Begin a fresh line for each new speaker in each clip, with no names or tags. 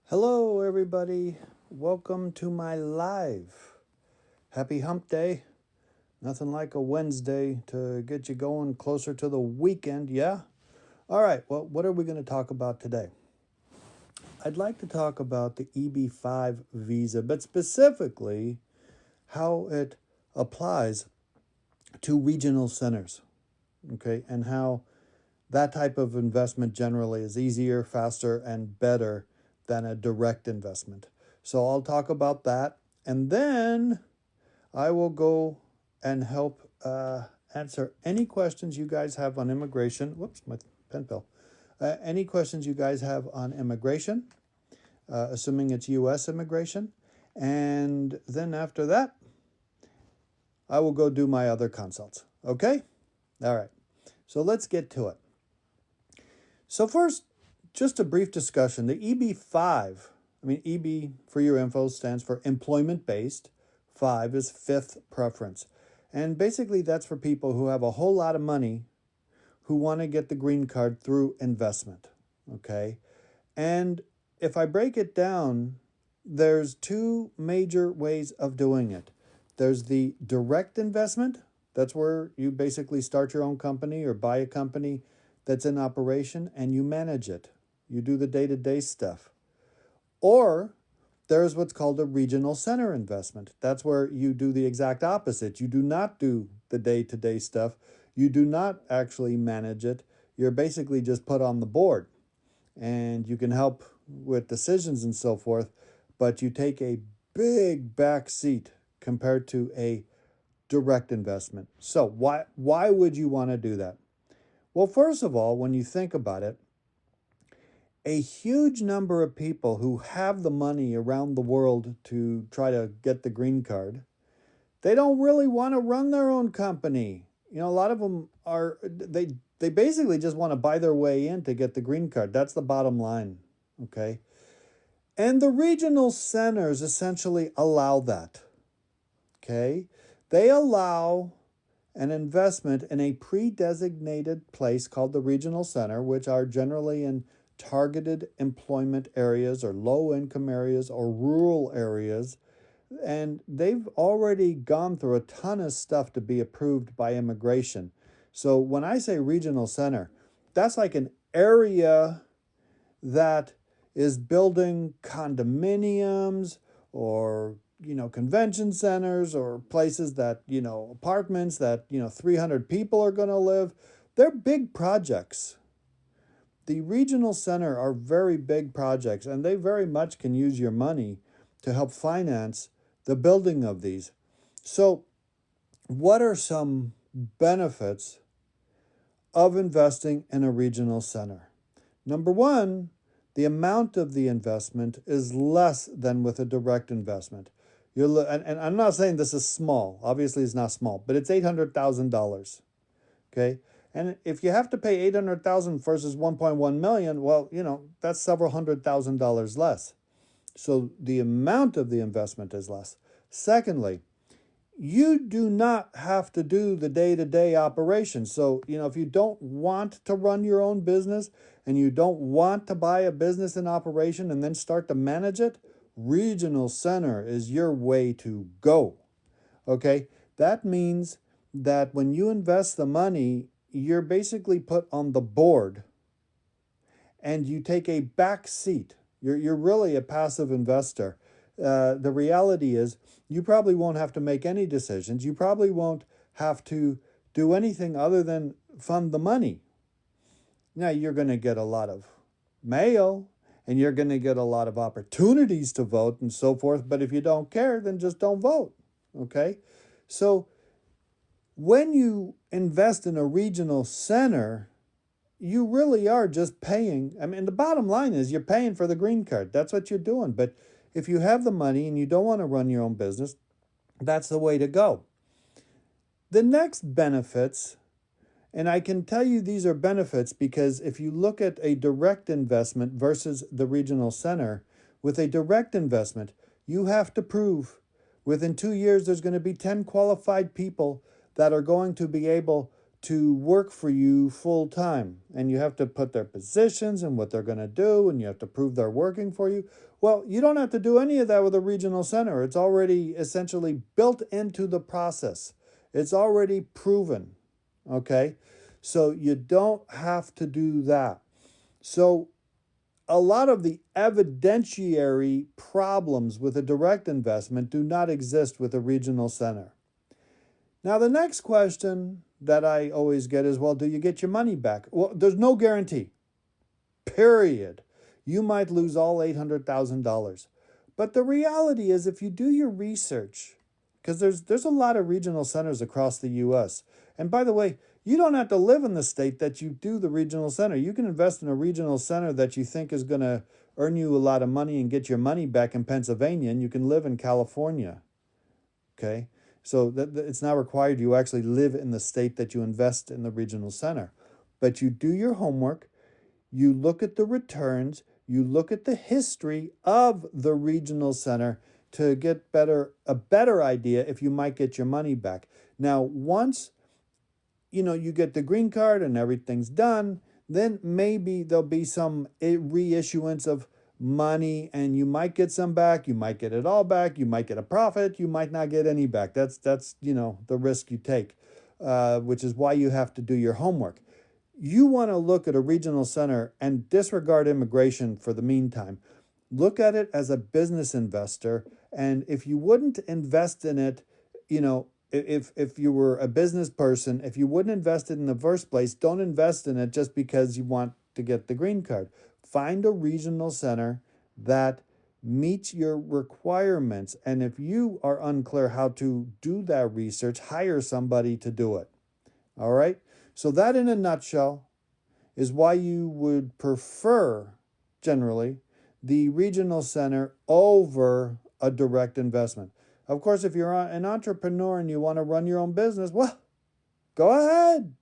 Hello, everybody. Welcome to my live. Happy hump day. Nothing like a Wednesday to get you going closer to the weekend, yeah? All right, well, what are we going to talk about today? I'd like to talk about the EB-5 visa, but specifically how it applies to regional centers, okay? And how that type of investment generally is easier, faster, and better than a direct investment. So I'll talk about that. And then I will go and help answer any questions you guys have on immigration. Whoops, my pen fell. Any questions you guys have on immigration, assuming it's U.S. immigration. And then after that, I will go do my other consults. Okay? All right. So let's get to it. So first, just a brief discussion. The EB-5, EB for your info stands for employment-based. 5 is fifth preference. And basically that's for people who have a whole lot of money who want to get the green card through investment, okay? And if I break it down, there's two major ways of doing it. There's the direct investment. That's where you basically start your own company or buy a company that's in operation and you manage it. You do the day-to-day stuff. Or there's what's called a regional center investment. That's where you do the exact opposite. You do not do the day-to-day stuff. You do not actually manage it. You're basically just put on the board. And you can help with decisions and so forth, but you take a big back seat compared to a direct investment. So why would you want to do that? Well, first of all, when you think about it, a huge number of people who have the money around the world to try to get the green card, they don't really want to run their own company. You know, a lot of them they basically just want to buy their way in to get the green card. That's the bottom line, okay? And the regional centers essentially allow that, okay? They allow an investment in a pre-designated place called the regional center, which are generally in targeted employment areas or low-income areas or rural areas. And they've already gone through a ton of stuff to be approved by immigration. So when I say regional center, that's like an area that is building condominiums or convention centers or places that, apartments that, 300 people are going to live. They're big projects. The regional center are very big projects, and they very much can use your money to help finance the building of these. So what are some benefits of investing in a regional center? Number one, the amount of the investment is less than with a direct investment. And I'm not saying this is small. Obviously, it's not small, but it's $800,000. Okay, and if you have to pay $800,000 versus 1.1 million, well, that's several $100,000 less. So the amount of the investment is less. Secondly, you do not have to do the day-to-day operations. So, if you don't want to run your own business and you don't want to buy a business in operation and then start to manage it, regional center is your way to go. Okay? That means that when you invest the money, you're basically put on the board and you take a back seat. You're really a passive investor. The reality is you probably won't have to make any decisions. You probably won't have to do anything other than fund the money. Now, you're going to get a lot of mail and you're going to get a lot of opportunities to vote and so forth. But if you don't care, then just don't vote. Okay? So when you invest in a regional center, you really are just paying. The bottom line is you're paying for the green card. That's what you're doing. But if you have the money and you don't want to run your own business, that's the way to go. The next benefits, and I can tell you these are benefits because if you look at a direct investment versus the regional center, with a direct investment, you have to prove within 2 years there's going to be 10 qualified people that are going to be able to work for you full time, and you have to put their positions and what they're going to do, and you have to prove they're working for you. Well, you don't have to do any of that with a regional center. It's already essentially built into the process. It's already proven, okay? So you don't have to do that. So a lot of the evidentiary problems with a direct investment do not exist with a regional center. Now, the next question that I always get is, well, do you get your money back? Well, there's no guarantee, period. You might lose all $800,000. But the reality is, if you do your research, because there's a lot of regional centers across the U.S. And by the way, you don't have to live in the state that you do the regional center. You can invest in a regional center that you think is going to earn you a lot of money and get your money back in Pennsylvania, and you can live in California, okay? So it's not required you actually live in the state that you invest in the regional center. But you do your homework, you look at the returns, you look at the history of the regional center to get a better idea if you might get your money back. Now, once you get the green card and everything's done, then maybe there'll be some reissuance of money, and you might get some back, you might get it all back, you might get a profit, you might not get any back. That's the risk you take, which is why you have to do your homework. You want to look at a regional center and disregard immigration for the meantime. Look at it as a business investor, and if you wouldn't invest in it, if you were a business person, if you wouldn't invest it in the first place, don't invest in it just because you want to get the green card. Find a regional center that meets your requirements. And if you are unclear how to do that research, hire somebody to do it. All right? So that in a nutshell is why you would prefer, generally, the regional center over a direct investment. Of course, if you're an entrepreneur and you want to run your own business, well, go ahead.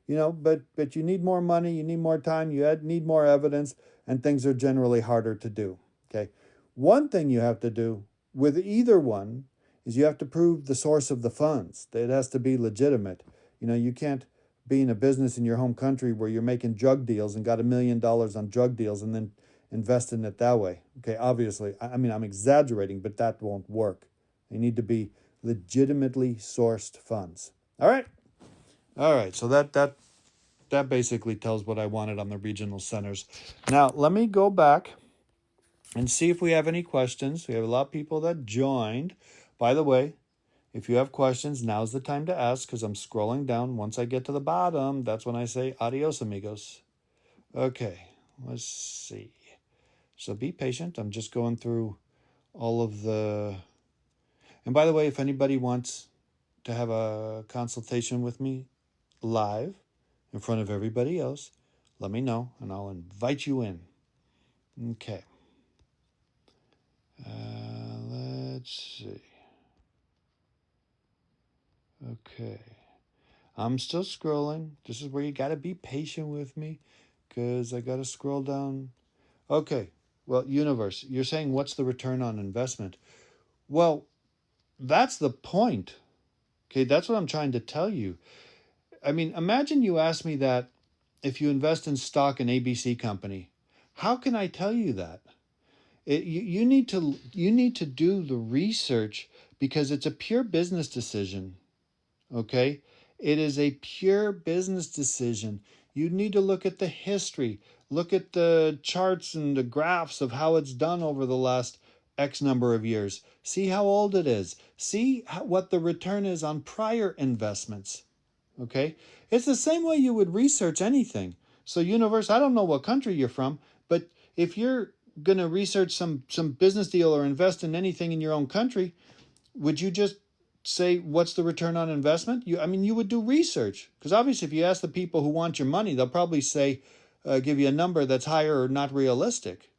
But you need more money, you need more time, you need more evidence, and things are generally harder to do. Okay. One thing you have to do with either one is you have to prove the source of the funds. It has to be legitimate. You can't be in a business in your home country where you're making drug deals and got $1 million on drug deals and then invest in it that way. Okay, obviously, I'm exaggerating, but that won't work. They need to be legitimately sourced funds. All right. So that basically tells what I wanted on the regional centers. Now, let me go back and see if we have any questions. We have a lot of people that joined. By the way, if you have questions, now's the time to ask, because I'm scrolling down. Once I get to the bottom, that's when I say adios, amigos. Okay, let's see. So be patient. I'm just going through all of the... And by the way, if anybody wants to have a consultation with me live in front of everybody else, let me know and I'll invite you in. Okay. Let's see. Okay. I'm still scrolling. This is where you got to be patient with me, because I got to scroll down. Okay. Well, universe, you're saying what's the return on investment? Well, that's the point. Okay, that's what I'm trying to tell you. I mean, imagine you asked me that if you invest in stock in ABC company. How can I tell you that? You need to do the research, because it's a pure business decision. Okay? It is a pure business decision. You need to look at the history, look at the charts and the graphs of how it's done over the last X number of years. See how old it is. See what the return is on prior investments. Okay? It's the same way you would research anything. So universe, I don't know what country you're from, but if you're going to research some business deal or invest in anything in your own country, would you just say, what's the return on investment? You would do research, because obviously if you ask the people who want your money, they'll probably say, give you a number that's higher or not realistic.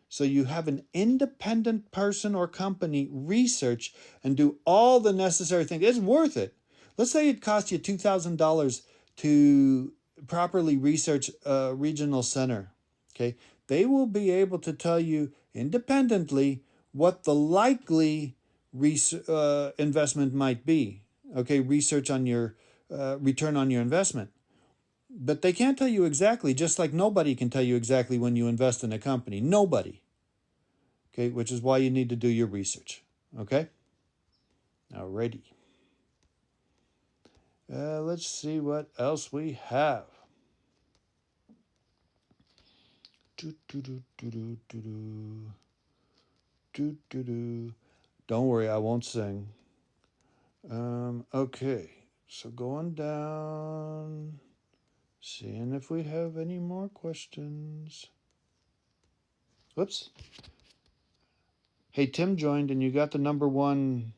So you have an independent person or company research and do all the necessary things. It's worth it. Let's say it cost you $2,000 to properly research a regional center. Okay, they will be able to tell you independently what the likely investment might be. Okay, research on your return on your investment. But they can't tell you exactly, just like nobody can tell you exactly when you invest in a company. Nobody. Okay, which is why you need to do your research. Okay? Alrighty. Let's see what else we have. Don't worry, I won't sing. Okay, so going down, seeing if we have any more questions. Whoops. Hey, Tim joined and you got the #1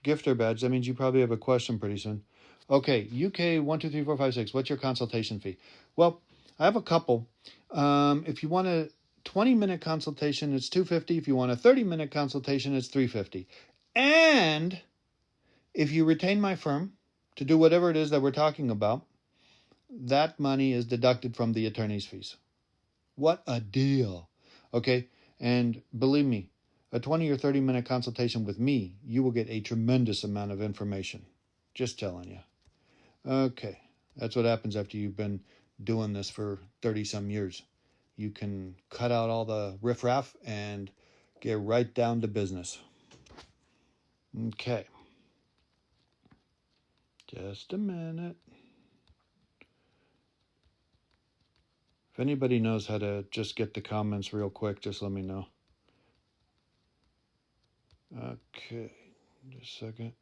gifter badge. That means you probably have a question pretty soon. Okay, UK 12345 6. What's your consultation fee? Well, I have a couple. If you want a 20-minute consultation, it's $250. If you want a 30-minute consultation, it's $350. And if you retain my firm to do whatever it is that we're talking about, that money is deducted from the attorney's fees. What a deal. Okay, and believe me, a 20 or 30-minute consultation with me, you will get a tremendous amount of information. Just telling you. Okay, that's what happens after you've been doing this for 30-some years. You can cut out all the riffraff and get right down to business. Okay. Just a minute. If anybody knows how to just get the comments real quick, just let me know. Okay, just a second.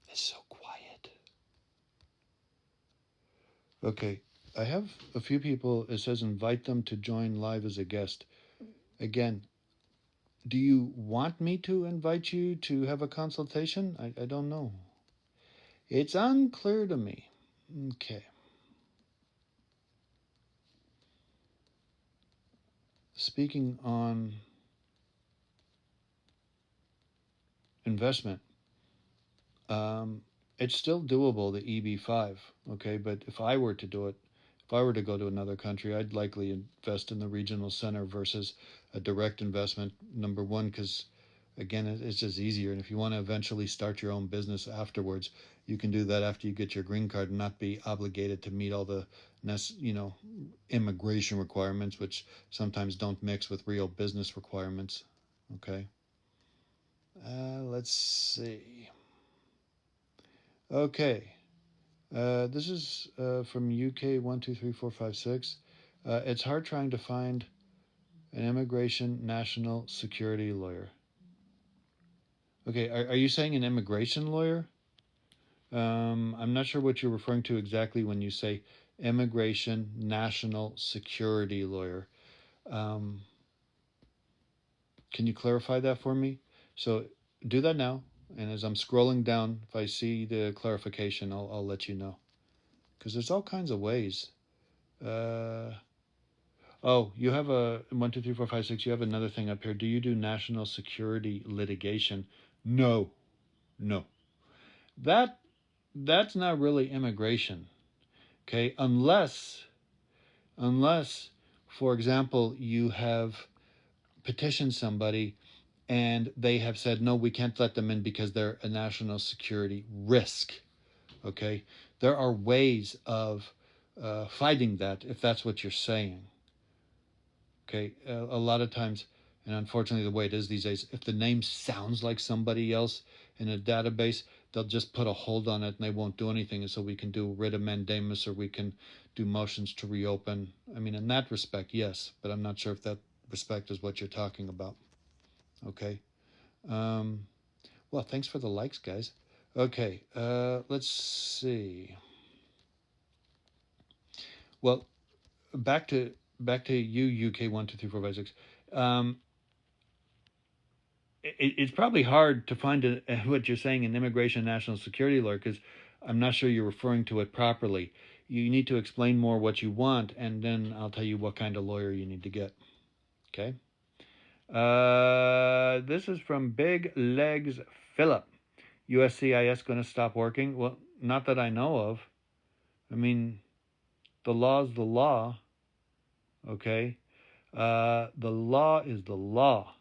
It's so quiet. Okay, I have a few people, it says invite them to join live as a guest. Again, do you want me to invite you to have a consultation? I don't know. It's unclear to me. Okay. Speaking on investment, it's still doable, the EB-5, okay? But if I were to do it, if I were to go to another country, I'd likely invest in the regional center versus a direct investment. #1, because again, it's just easier. And if you want to eventually start your own business afterwards, you can do that after you get your green card and not be obligated to meet all the immigration requirements, which sometimes don't mix with real business requirements. Okay. Let's see. Okay. This is from UK 123456. It's hard trying to find an immigration national security lawyer. Okay, are you saying an immigration lawyer? I'm not sure what you're referring to exactly when you say immigration national security lawyer. Um, can you clarify that for me? So do that now. And as I'm scrolling down, if I see the clarification, I'll let you know. Because there's all kinds of ways. Oh, you have a 1, 2, 3, 4, 5, 6. You have another thing up here. Do you do national security litigation? No, no. That that's not really immigration. Okay, unless, for example, you have petitioned somebody and they have said no, we can't let them in because they're a national security risk. Okay, there are ways of fighting that if that's what you're saying. Okay, a lot of times, and unfortunately the way it is these days, if the name sounds like somebody else in a database, they'll just put a hold on it and they won't do anything. And so we can do writ of mandamus or we can do motions to reopen. I mean, in that respect, yes, but I'm not sure if that respect is what you're talking about. Okay. Well, thanks for the likes, guys. Okay, let's see. Well, back to you, UK 1, 2, 3, 4, 5, 6. It's probably hard to find what you're saying an immigration national security lawyer because I'm not sure you're referring to it properly. You need to explain more what you want, and then I'll tell you what kind of lawyer you need to get. Okay. This is from Big Legs Philip. USCIS going to stop working? Well, not that I know of. I mean, the law's the law. Okay. The law is the law.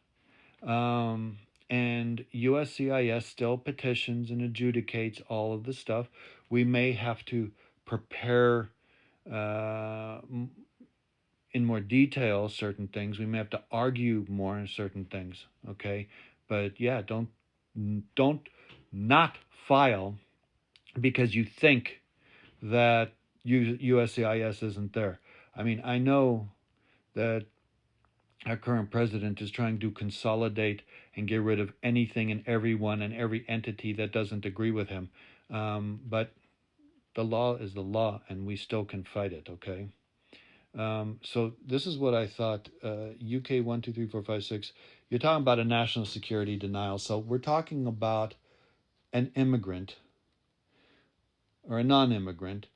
Um, and USCIS still petitions and adjudicates all of the stuff. We may have to prepare uh, in more detail certain things. We may have to argue more in certain things. Okay, but yeah, don't not file because you think that USCIS isn't there. I mean, I know that our current president is trying to consolidate and get rid of anything and everyone and every entity that doesn't agree with him. But the law is the law, and we still can fight it. Okay. So this is what I thought. UK 1, 2, 3, 4, 5, 6. You're talking about a national security denial. So we're talking about an immigrant or a non-immigrant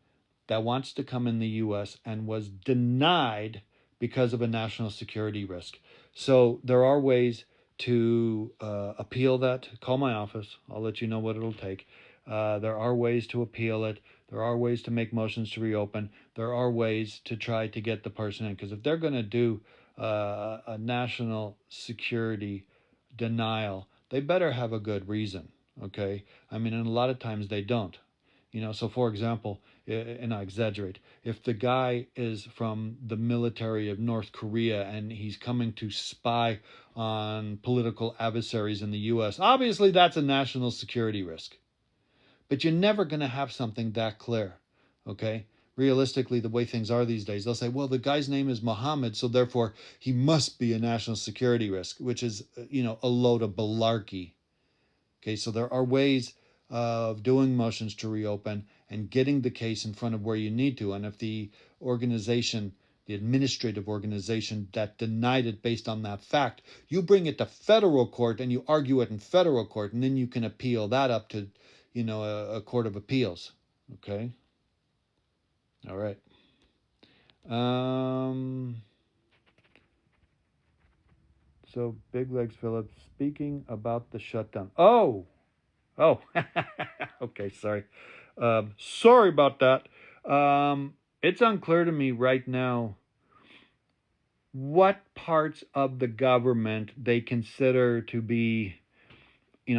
that wants to come in the U.S. and was denied because of a national security risk. So there are ways to appeal that. Call my office. I'll let you know what it'll take. There are ways to appeal it. There are ways to make motions to reopen. There are ways to try to get the person in. Because if they're going to do a national security denial, they better have a good reason. Okay? I mean, and a lot of times they don't. So for example, and I exaggerate, if the guy is from the military of North Korea and he's coming to spy on political adversaries in the US, obviously that's a national security risk. But you're never going to have something that clear, okay? Realistically, the way things are these days, they'll say, well, the guy's name is Mohammed, so therefore he must be a national security risk, which is, a load of malarkey. Okay, so there are ways of doing motions to reopen and getting the case in front of where you need to. And if the organization, the administrative organization that denied it based on that fact, you bring it to federal court and you argue it in federal court, and then you can appeal that up to, a court of appeals. Okay. All right. So Big Legs Phillips speaking about the shutdown. Oh, okay, sorry. Sorry about that. It's unclear to me right now what parts of the government they consider to be,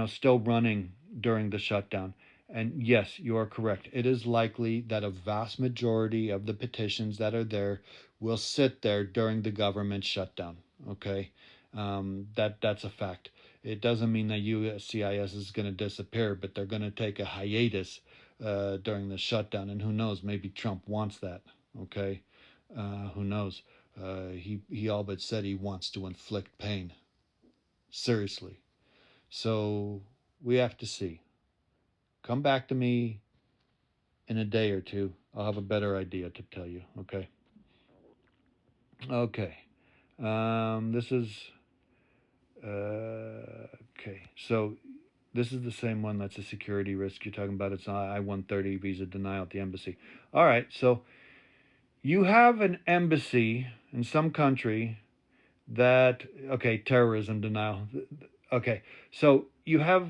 still running during the shutdown. And yes, you are correct. It is likely that a vast majority of the petitions that are there will sit there during the government shutdown. Okay, that's a fact. It doesn't mean that USCIS is going to disappear, but they're going to take a hiatus during the shutdown. And who knows? Maybe Trump wants that. Okay, who knows? He all but said he wants to inflict pain. Seriously. So we have to see. Come back to me in a day or two. I'll have a better idea to tell you. Okay. Okay. This is okay. So this is the same one that's a security risk you're talking about. It's an I-130 visa denial at the embassy. All right. So you have an embassy in some country that terrorism denial. Okay. So you have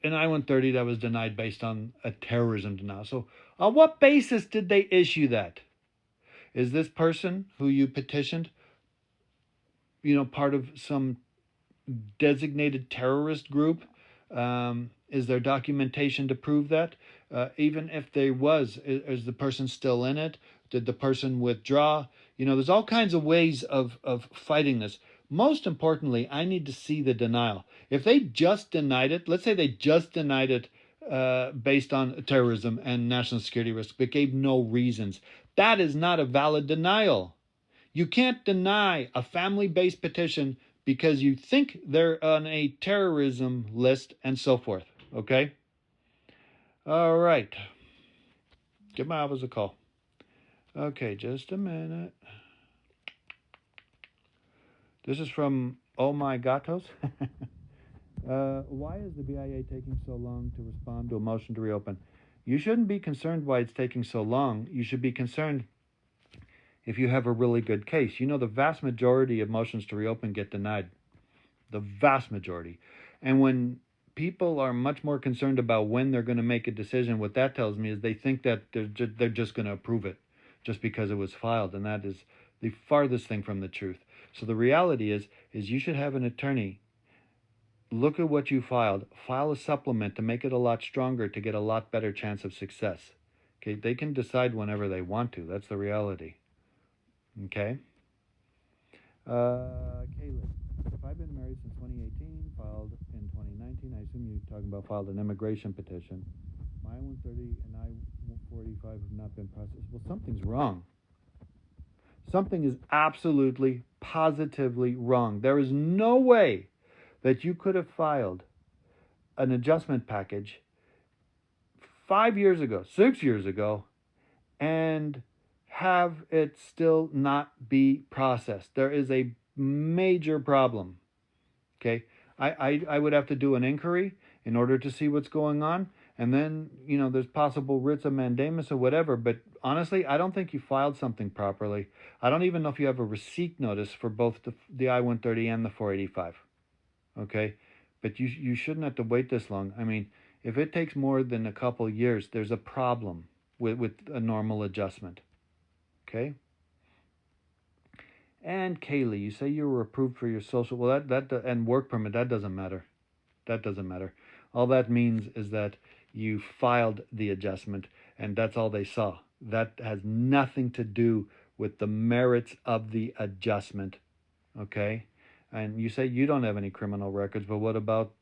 an I-130 that was denied based on a terrorism denial. So on what basis did they issue that? Is this person who you petitioned, part of some designated terrorist group? Is there documentation to prove that? Even if there was, is the person still in it? Did the person withdraw? There's all kinds of ways of fighting this. Most importantly, I need to see the denial. If they just denied it, let's say they just denied it based on terrorism and national security risk, but gave no reasons, that is not a valid denial. You can't deny a family-based petition because you think they're on a terrorism list and so forth. Okay? All right. Give my office a call. Okay, just a minute. This is from Oh My Gatos. Why is the BIA taking so long to respond to a motion to reopen? You shouldn't be concerned why it's taking so long. You should be concerned if you have a really good case. The vast majority of motions to reopen get denied. The vast majority. And when people are much more concerned about when they're going to make a decision, what that tells me is they think that they're just going to approve it just because it was filed. And that is the farthest thing from the truth. So the reality is you should have an attorney look at what you filed. File a supplement to make it a lot stronger, to get a lot better chance of success. Okay, they can decide whenever they want to. That's the reality. Okay. Caleb, if I've been married since 2018, filed in 2019, I assume you're talking about filed an immigration petition. My I-130 and I-485 have not been processed. Well, something's wrong. Something is absolutely, positively wrong. There is no way that you could have filed an adjustment package 5 years ago, 6 years ago, and have it still not be processed. There is a major problem. Okay, I would have to do an inquiry in order to see what's going on, and then there's possible writs of mandamus or whatever. But honestly, I don't think you filed something properly. I don't even know if you have a receipt notice for both the I-130 and the 485. Okay, but you shouldn't have to wait this long. I mean, if it takes more than a couple years, there's a problem with a normal adjustment. Okay. And Kaylee, you say you were approved for your social. Well, that and work permit, that doesn't matter. That doesn't matter. All that means is that you filed the adjustment, and that's all they saw. That has nothing to do with the merits of the adjustment. Okay. And you say you don't have any criminal records, but what about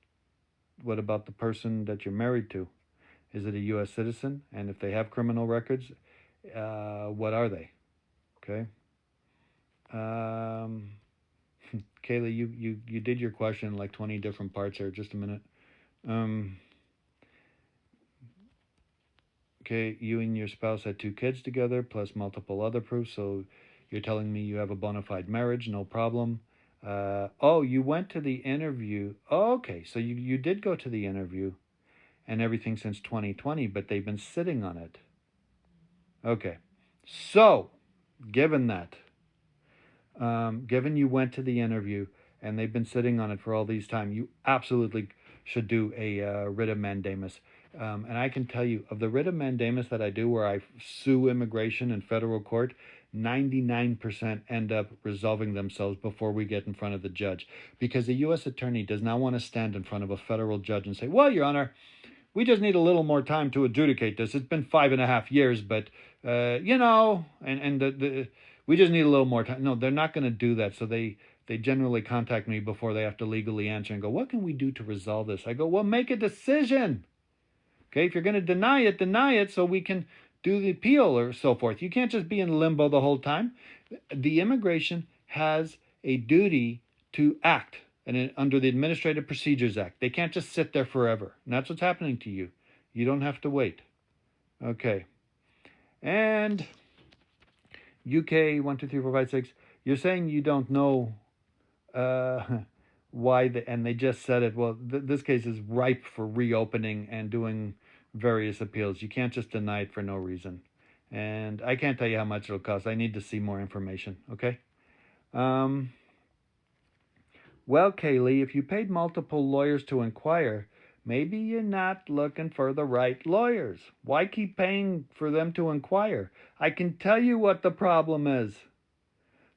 the person that you're married to? Is it a U.S. citizen? And if they have criminal records, what are they? Okay. Kaylee, you did your question in like 20 different parts here. Just a minute. Okay, you and your spouse had 2 kids together, plus multiple other proofs. So you're telling me you have a bona fide marriage, no problem. Oh, you went to the interview. Oh, okay, so you did go to the interview and everything since 2020, but they've been sitting on it. Okay, so given that, given you went to the interview and they've been sitting on it for all these time, you absolutely should do a writ of mandamus. And I can tell you, of the writ of mandamus that I do where I sue immigration in federal court, 99% end up resolving themselves before we get in front of the judge. Because the U.S. attorney does not want to stand in front of a federal judge and say, well, Your Honor, we just need a little more time to adjudicate this. It's been 5.5 years, but, we just need a little more time. No, they're not going to do that. So they generally contact me before they have to legally answer and go, what can we do to resolve this? I go, well, make a decision. Okay, if you're going to deny it so we can do the appeal or so forth. You can't just be in limbo the whole time. The immigration has a duty to act under the Administrative Procedures Act. They can't just sit there forever. And that's what's happening to you. You don't have to wait. Okay. And UK 12345 you're saying you don't know why and they just said it. Well, this case is ripe for reopening and doing various appeals. You can't just deny it for no reason. And I can't tell you how much it'll cost. I need to see more information. Okay. Well, Kaylee, if you paid multiple lawyers to inquire, maybe you're not looking for the right lawyers. Why keep paying for them to inquire? I can tell you what the problem is.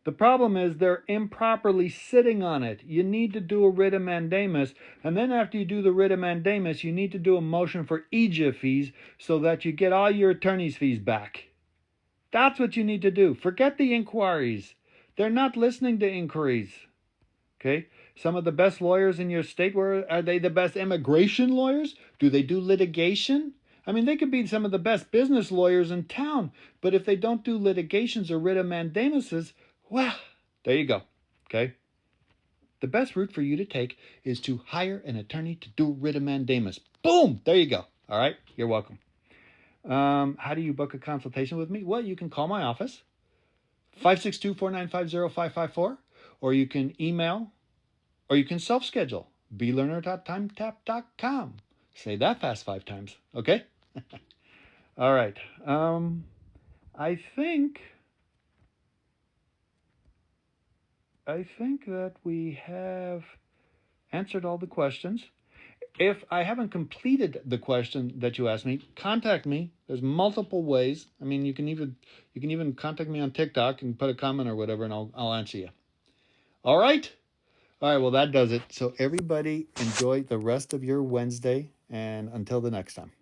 The problem is they're improperly sitting on it. You need to do a writ of mandamus, and then after you do the writ of mandamus, you need to do a motion for EB-5 fees so that you get all your attorney's fees back. That's what you need to do. Forget the inquiries. They're not listening to inquiries. Okay? Some of the best lawyers in your state, are they the best immigration lawyers? Do they do litigation? I mean, they could be some of the best business lawyers in town, but if they don't do litigations or writ of mandamuses, well, there you go. Okay? The best route for you to take is to hire an attorney to do writ of mandamus. Boom! There you go. All right? You're welcome. How do you book a consultation with me? Well, you can call my office, 562-495-0554, or you can email, or you can self-schedule, belearner.timetap.com. Say that fast 5 times, okay? All right. I think that we have answered all the questions. If I haven't completed the question that you asked me, contact me. There's multiple ways. I mean, you can even contact me on TikTok and put a comment or whatever, and I'll answer you. All right? All right, well, that does it. So everybody enjoy the rest of your Wednesday, and until the next time.